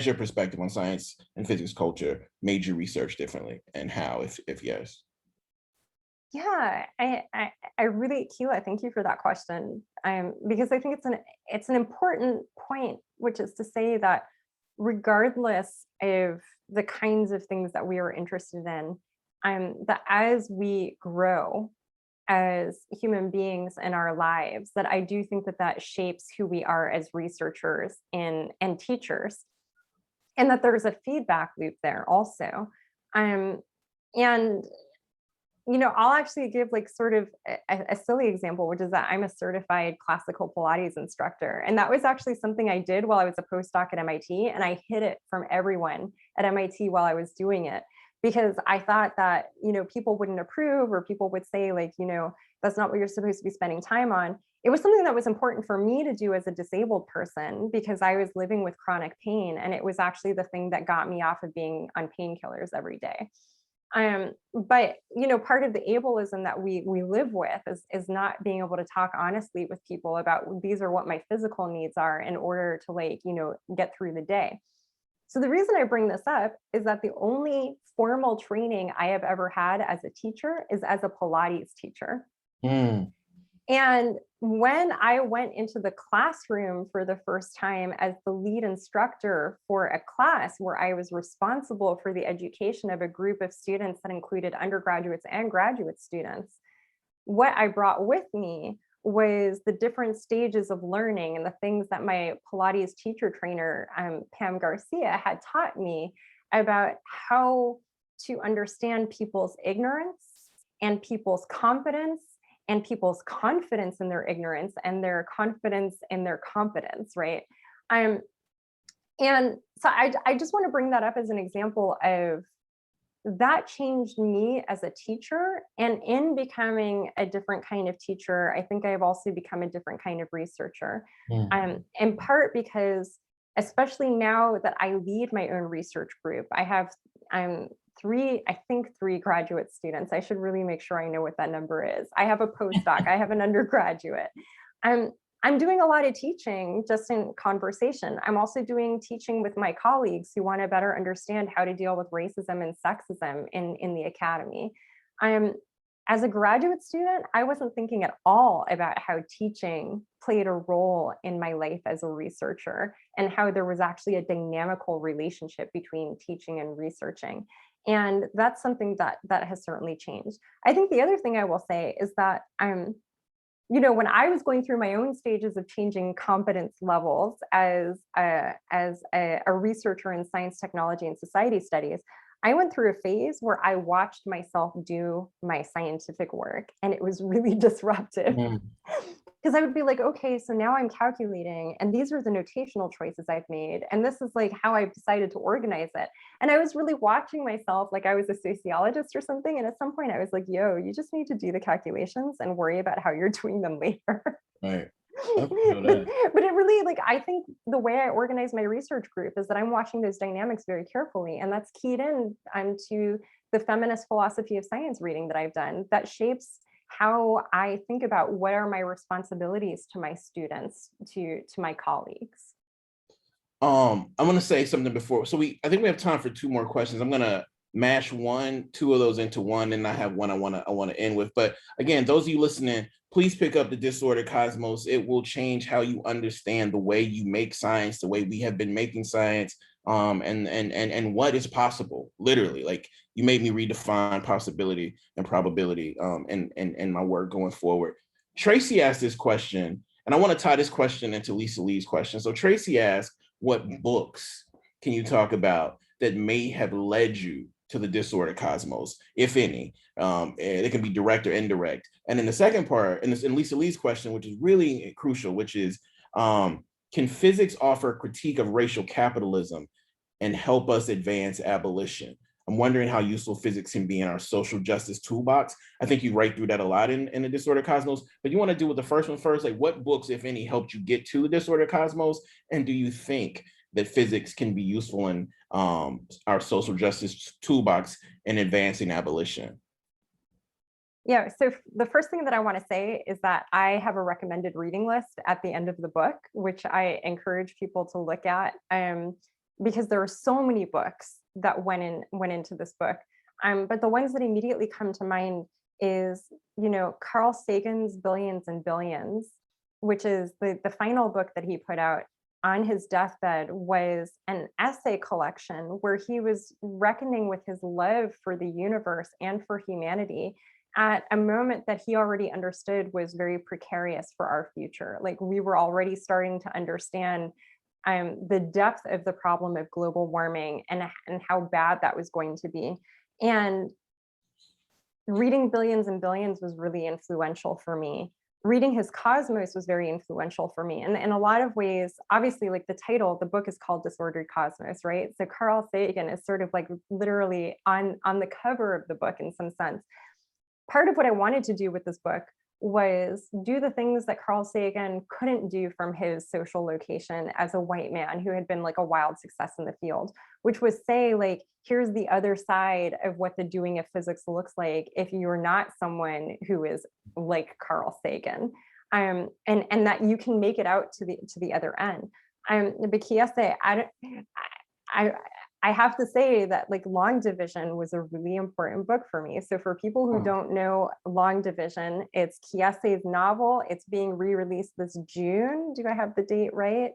your perspective on science and physics culture made you research differently, and how, if yes? Yeah, I really, Keela, thank you for that question. Because I think it's an important point, which is to say that regardless of the kinds of things that we are interested in, that as we grow as human beings in our lives, that I do think that that shapes who we are as researchers and teachers, and that there's a feedback loop there also. And I'll actually give like sort of a silly example, which is that I'm a certified classical Pilates instructor. And that was actually something I did while I was a postdoc at MIT. And I hid it from everyone at MIT while I was doing it, because I thought that, people wouldn't approve, or people would say like, that's not what you're supposed to be spending time on. It was something that was important for me to do as a disabled person, because I was living with chronic pain. And it was actually the thing that got me off of being on painkillers every day. But part of the ableism that we live with is not being able to talk honestly with people about, these are what my physical needs are in order to get through the day. So the reason I bring this up is that the only formal training I have ever had as a teacher is as a Pilates teacher. Mm. And when I went into the classroom for the first time as the lead instructor for a class where I was responsible for the education of a group of students that included undergraduates and graduate students, what I brought with me was the different stages of learning and the things that my Pilates teacher trainer, Pam Garcia, had taught me about how to understand people's ignorance and people's competence and people's confidence in their ignorance and their confidence in their competence, right? And so I just want to bring that up as an example of that changed me as a teacher. And in becoming a different kind of teacher, I think I've also become a different kind of researcher. In part because, especially now that I lead my own research group, I have three graduate students. I should really make sure I know what that number is. I have a postdoc, I have an undergraduate. I'm doing a lot of teaching just in conversation. I'm also doing teaching with my colleagues who want to better understand how to deal with racism and sexism in the academy. As a graduate student, I wasn't thinking at all about how teaching played a role in my life as a researcher, and how there was actually a dynamical relationship between teaching and researching. And that's something that has certainly changed. I think the other thing I will say is that when I was going through my own stages of changing competence levels as a researcher in science, technology, and society studies, I went through a phase where I watched myself do my scientific work, and it was really disruptive. Because I would be like, okay, so now I'm calculating, and these are the notational choices I've made, and this is like how I've decided to organize it. And I was really watching myself like I was a sociologist or something. And at some point I was like, yo, you just need to do the calculations and worry about how you're doing them later. Right. But it really, like, I think the way I organize my research group is that I'm watching those dynamics very carefully. And that's keyed in to the feminist philosophy of science reading that I've done that shapes how I think about what are my responsibilities to my students, to my colleagues. I'm gonna say something before. So I think we have time for 2 more questions. I'm gonna mash 2 of those into one, and I have one I wanna end with. But again, those of you listening, please pick up the Disordered Cosmos. It will change how you understand the way you make science, the way we have been making science, and what is possible. Literally, like, you made me redefine possibility and probability in my work going forward. Tracy asked this question, and I want to tie this question into Lisa Lee's question. So Tracy asked, what books can you talk about that may have led you to the Disordered Cosmos, if any? It can be direct or indirect. And then the second part, and in Lisa Lee's question, which is really crucial, which is, can physics offer a critique of racial capitalism and help us advance abolition? I'm wondering how useful physics can be in our social justice toolbox. I think you write through that a lot in the Disordered Cosmos, but you want to do with the first one first, like, what books, if any, helped you get to the Disordered Cosmos? And do you think that physics can be useful in our social justice toolbox in advancing abolition? Yeah, so the first thing that I want to say is that I have a recommended reading list at the end of the book, which I encourage people to look at, because there are so many books that went into this book. But the ones that immediately come to mind is, Carl Sagan's Billions and Billions, which is the final book that he put out on his deathbed, was an essay collection where he was reckoning with his love for the universe and for humanity at a moment that he already understood was very precarious for our future. Like, we were already starting to understand the depth of the problem of global warming and how bad that was going to be. And reading Billions and Billions was really influential for me. Reading his Cosmos was very influential for me. And in a lot of ways, obviously, like, the title, the book is called Disordered Cosmos, right? So Carl Sagan is sort of like literally on the cover of the book in some sense. Part of what I wanted to do with this book was do the things that Carl Sagan couldn't do from his social location as a white man who had been like a wild success in the field, which was say, like, here's the other side of what the doing of physics looks like if you're not someone who is like Carl Sagan, and that you can make it out to the other end. But Kiese, I have to say that, like, Long Division was a really important book for me. So for people who don't know Long Division, it's Kiese's novel. It's being re-released this June. Do I have the date right?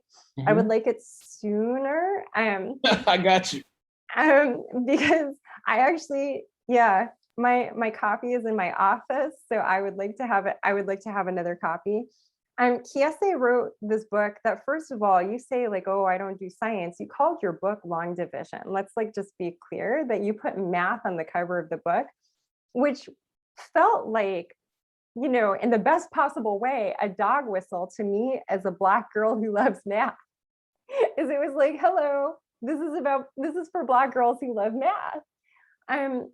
I would like it sooner. I got you. Because I actually, yeah, my copy is in my office. So I would like to have it. I would like to have another copy. Kiese wrote this book that, first of all, you say, like, oh, I don't do science. You called your book Long Division. Let's, like, just be clear that you put math on the cover of the book, which felt like, in the best possible way, a dog whistle to me as a Black girl who loves math. Is it was like, hello, this is for Black girls who love math. And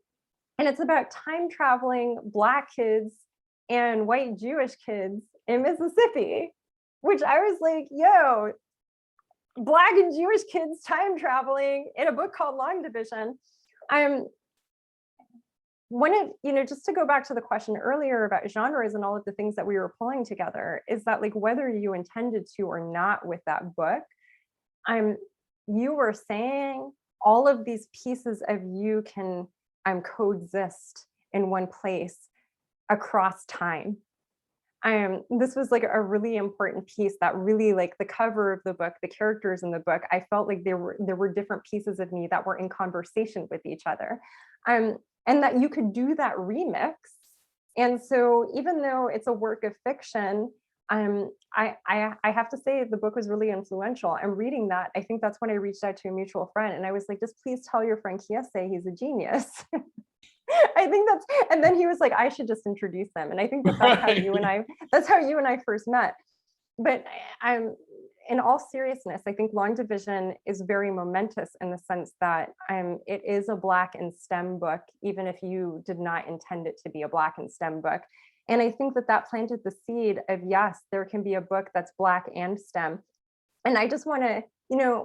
it's about time traveling Black kids and white Jewish kids in Mississippi, which I was like, yo, Black and Jewish kids time traveling in a book called Long Division. Just to go back to the question earlier about genres and all of the things that we were pulling together, is that, like, whether you intended to or not with that book, you were saying all of these pieces of you can coexist in one place across time. This was, like, a really important piece that really, like, the cover of the book, the characters in the book, I felt like there were different pieces of me that were in conversation with each other. And that you could do that remix And so even though it's a work of fiction, I have to say the book was really influential. I'm reading that. I think that's when I reached out to a mutual friend and I was like, just please tell your friend Kiese he's a genius. I think that's, and then he was like, I should just introduce them. And I think that that's how you and I first met. But I'm, in all seriousness, I think Long Division is very momentous in the sense that it is a Black and STEM book, even if you did not intend it to be a Black and STEM book. And I think that that planted the seed of, yes, there can be a book that's Black and STEM. And I just want to,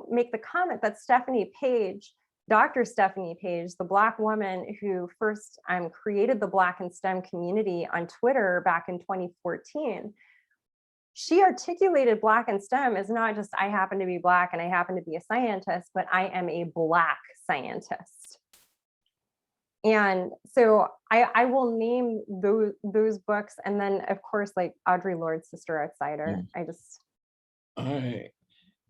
make the comment that Stephanie Page, Dr. Stephanie Page, the Black woman who first created the Black and STEM community on Twitter back in 2014, she articulated Black and STEM as not just I happen to be Black and I happen to be a scientist, but I am a Black scientist. And so I will name those books. And then of course, like Audre Lorde's Sister Outsider. All right.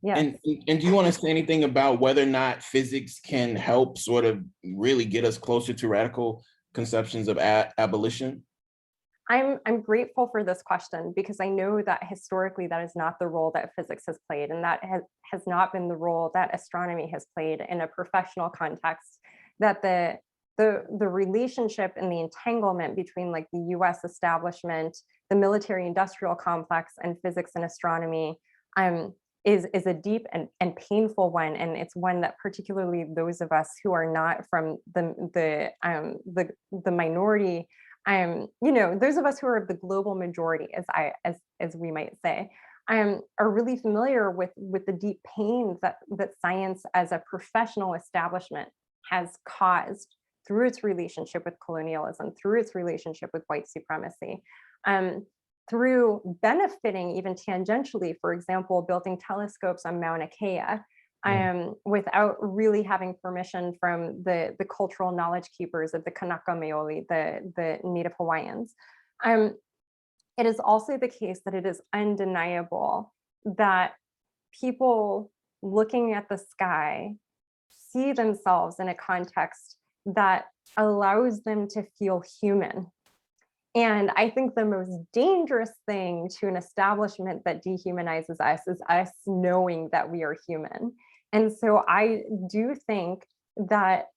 Yeah. And do you want to say anything about whether or not physics can help sort of really get us closer to radical conceptions of abolition? I'm grateful for this question because I know that historically that is not the role that physics has played, and that has not been the role that astronomy has played in a professional context. That the relationship and the entanglement between like the US establishment, the military industrial complex, and physics and astronomy is a deep and painful one. And it's one that particularly those of us who are not from the minority, those of us who are the global majority, as we might say, are really familiar with the deep pain that science as a professional establishment has caused through its relationship with colonialism, through its relationship with white supremacy, through benefiting even tangentially, for example, building telescopes on Mauna Kea, without really having permission from the cultural knowledge keepers of the Kanaka Maoli, the Native Hawaiians. It is also the case that it is undeniable that people looking at the sky see themselves in a context that allows them to feel human. And I think the most dangerous thing to an establishment that dehumanizes us is us knowing that we are human. And so I do think that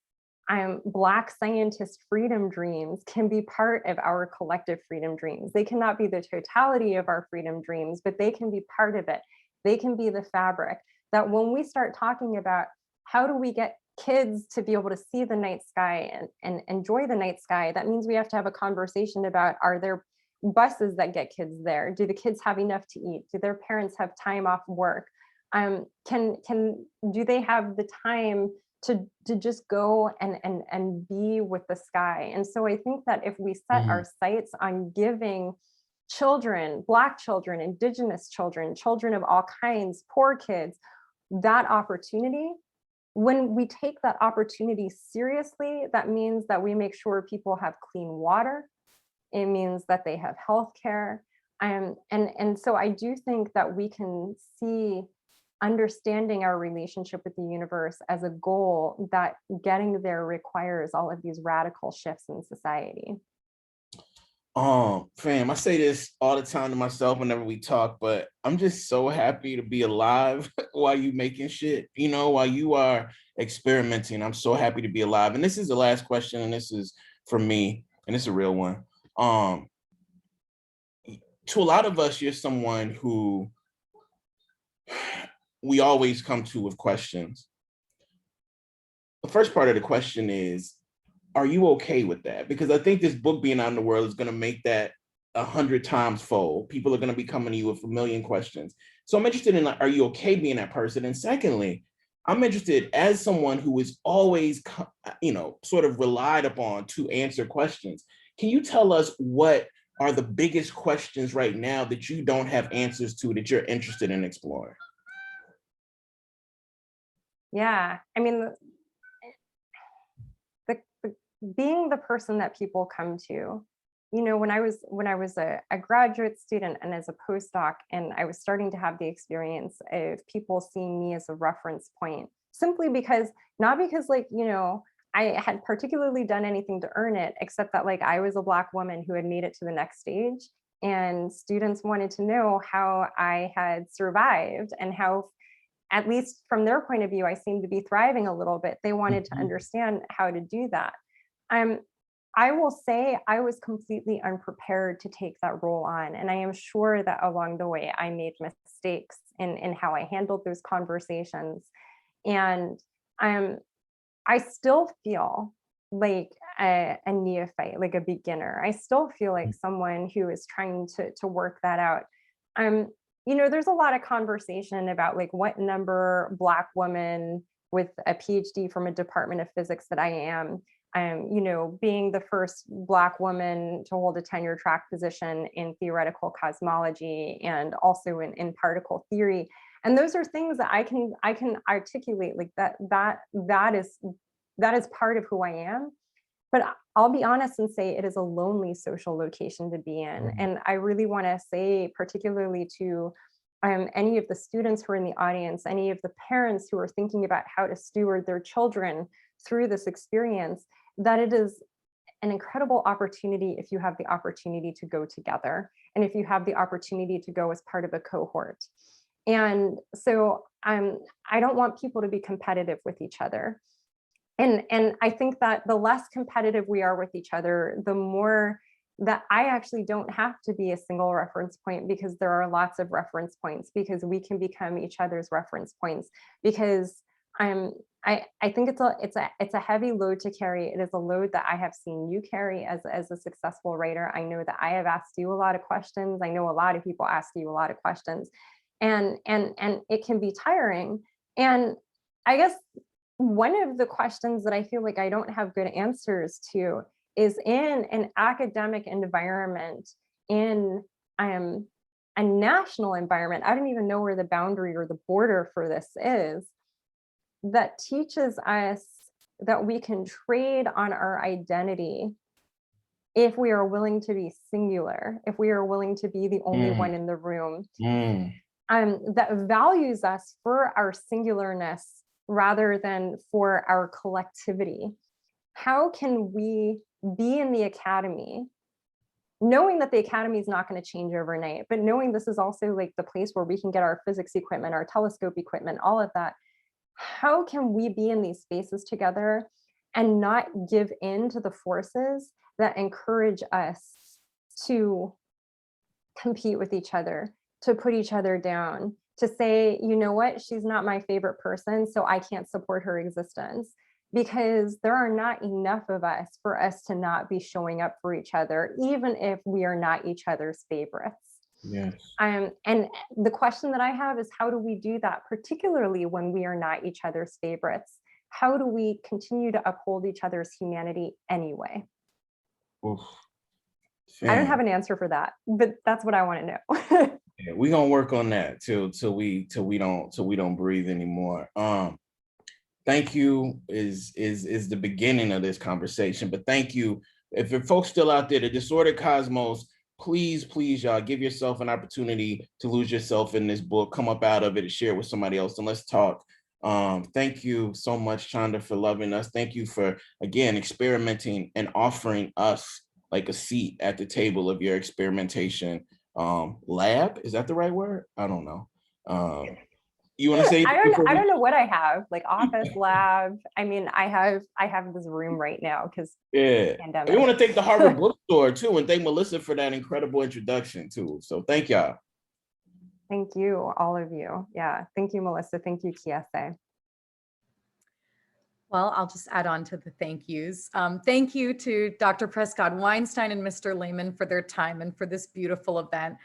Black scientist freedom dreams can be part of our collective freedom dreams. They cannot be the totality of our freedom dreams, but they can be part of it. They can be the fabric that when we start talking about how do we get kids to be able to see the night sky and enjoy the night sky, that means we have to have a conversation about, are there buses that get kids there? Do the kids have enough to eat? Do their parents have time off work? Do they have the time to just go and be with the sky? And so I think that if we set our sights on giving children, Black children, Indigenous children, children of all kinds, poor kids, that opportunity, when we take that opportunity seriously, that means that we make sure people have clean water. It means that they have healthcare. And so I do think that we can see understanding our relationship with the universe as a goal that getting there requires all of these radical shifts in society. Fam, I say this all the time to myself whenever we talk, but I'm just so happy to be alive while you making shit, while you are experimenting. I'm so happy to be alive. And this is the last question, and this is for me, and it's a real one. To a lot of us, you're someone who we always come to with questions. The first part of the question is, are you okay with that? Because I think this book being out in the world is going to make that 100 times fold. People are going to be coming to you with a million questions. So I'm interested in, are you okay being that person? And secondly, I'm interested as someone who is always, sort of relied upon to answer questions. Can you tell us what are the biggest questions right now that you don't have answers to that you're interested in exploring? Yeah, I mean, being the person that people come to, when I was a graduate student and as a postdoc, and I was starting to have the experience of people seeing me as a reference point, simply because, not because had particularly done anything to earn it, except that like I was a Black woman who had made it to the next stage. And students wanted to know how I had survived and how, at least from their point of view, I seemed to be thriving a little bit. They wanted to understand how to do that. I will say I was completely unprepared to take that role on. And I am sure that along the way, I made mistakes in how I handled those conversations. And I still feel like a neophyte, like a beginner. I still feel like someone who is trying to work that out. You know, there's a lot of conversation about like what number Black woman with a PhD from a department of physics that I am. You know, being the first Black woman to hold a tenure track position in theoretical cosmology and also in particle theory. And those are things that I can articulate, like that is part of who I am. But I'll be honest and say it is a lonely social location to be in. And I really want to say, particularly to any of the students who are in the audience, any of the parents who are thinking about how to steward their children through this experience, that it is an incredible opportunity if you have the opportunity to go together and if you have the opportunity to go as part of a cohort. And so I don't want people to be competitive with each other. And I think that the less competitive we are with each other, the more that I actually don't have to be a single reference point, because there are lots of reference points, because we can become each other's reference points. Because I think it's a heavy load to carry. It is a load that I have seen you carry as a successful writer. I know that I have asked you a lot of questions. I know a lot of people ask you a lot of questions, and it can be tiring. And I guess one of the questions that I feel like I don't have good answers to is, in an academic environment, in a national environment, I don't even know where the boundary or the border for this is, that teaches us that we can trade on our identity if we are willing to be singular, if we are willing to be the only one in the room, that values us for our singularness rather than for our collectivity. How can we be in the academy, knowing that the academy is not going to change overnight, but knowing this is also like the place where we can get our physics equipment, our telescope equipment, all of that? How can we be in these spaces together and not give in to the forces that encourage us to compete with each other, to put each other down, to say, you know what, she's not my favorite person, so I can't support her existence? Because there are not enough of us for us to not be showing up for each other, even if we are not each other's favorites. Yes. And the question that I have is, how do we do that, particularly when we are not each other's favorites? How do we continue to uphold each other's humanity anyway? Oof. I don't have an answer for that, but that's what I want to know. Yeah, we're gonna work on that till we don't breathe anymore. Thank you is the beginning of this conversation, but thank you. If your folks still out there, the Disordered Cosmos, please, y'all, give yourself an opportunity to lose yourself in this book, come up out of it and share it with somebody else, and let's talk. Thank you so much, Chanda, for loving us. Thank you for, again, experimenting and offering us like a seat at the table of your experimentation lab. Is that the right word? I don't know. You want to say? I don't know what I have, like office, lab. I mean, I have this room right now because pandemic. We want to thank the Harvard Bookstore too, and thank Melissa for that incredible introduction too. So thank y'all. Thank you, all of you. Yeah, thank you, Melissa. Thank you, Kiese. Well, I'll just add on to the thank yous. Thank you to Dr. Prescod-Weinstein and Mr. Laymon for their time and for this beautiful event.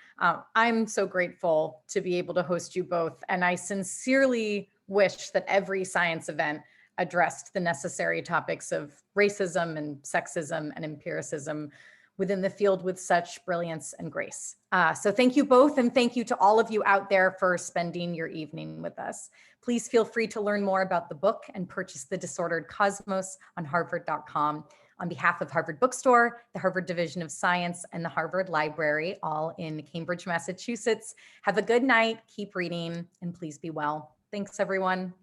I'm so grateful to be able to host you both, and I sincerely wish that every science event addressed the necessary topics of racism and sexism and empiricism within the field with such brilliance and grace. So thank you both, and thank you to all of you out there for spending your evening with us. Please feel free to learn more about the book and purchase The Disordered Cosmos on harvard.com. On behalf of Harvard Bookstore, the Harvard Division of Science, and the Harvard Library, all in Cambridge, Massachusetts, have a good night, keep reading, and please be well. Thanks, everyone.